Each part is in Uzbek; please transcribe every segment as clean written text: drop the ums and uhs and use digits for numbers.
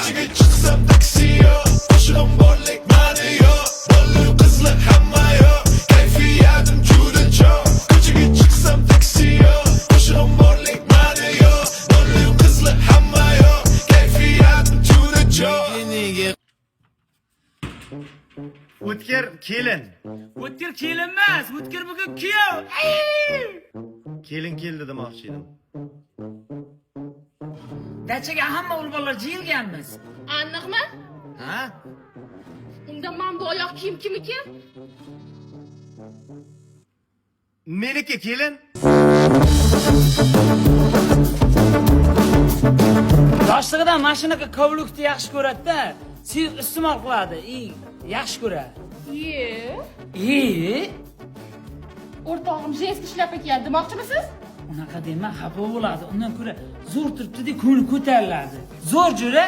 Çıksam taksi yok, boşuna borlik mani yok. Ballı kızlı hamma yok, keyfiyatim juda çok. Ko'chaga çıksam taksi yok, boşuna borlik mani yok. Ballı kızlı hamma yok, keyfiyatim juda çok. O'tkir kelin. O'tkir kelin emas, o'tkir bugun kuyov. Kelin keldi demoqchi edim. Dachaga hamma o'g'il bolalar jiyilganmiz. Aniqmi? Ha? Unda men bu oyoq kiyim kimniki? Meniki kelin. Yoshligidan mashinaga kovlukni yaxshi ko'radi-da, suyuq iste'mol qiladi. Yaxshi ko'radi. O'rtog'im jenskiy shlyapa kiyadi demoqchimisiz? Unaqa dema, xafa bo'ladi. Undan ko'ra zo'r turibdi-da, ko'ngli ko'tariladi. Zo'r jo'ra.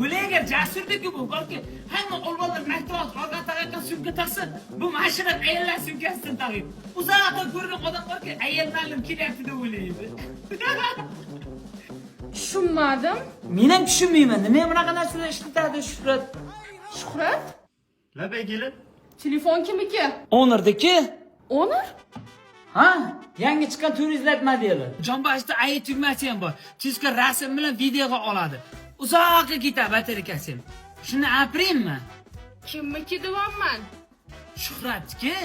O'lagar jasurdagi bu, balki hamma o'g'illar maktabga olgan taqaqa sumka taqsa, bu mashina ayollar sumkasidan taqib. Uzoqdan ko'rgan odam borki, ayollarning kelyapti deb o'ylaydi. Tushunmadim. Men ham tushunmayman. Nima bunaqa narsalar ishlatadi Shuhrat? Shuhrat? Labay kelin. Telefon kimniki? Onurdiki? Onur? Ha? Yangi chiqqan turizlat modeli. Jonboshda AI tugmasi ham bor. Tezkor rasm bilan videoga oladi. Uzoqqa ketadi batareyasi ham. Shuni aprimmi? Kimniki deyapman? Shuhratniki?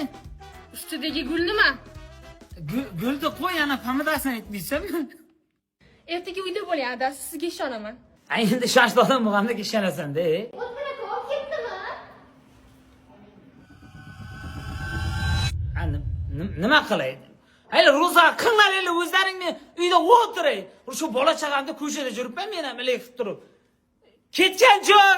Ustidagi gul nima? Gulni qo'y, yana pomidasini aytmaysanmi? Ertaga uyda bo'ling, adasi, sizga ishonaman. Ay, endi shoshli odam bo'lganda ishonasan-da. O'tmira olib ketdimi? Nima qilay? Hayli ro'za qilinglar, o'zlaringni uyda o'tiring. Shu bola chaqamni ko'chada yuribman, men ham ilib turib. Ketgan joy!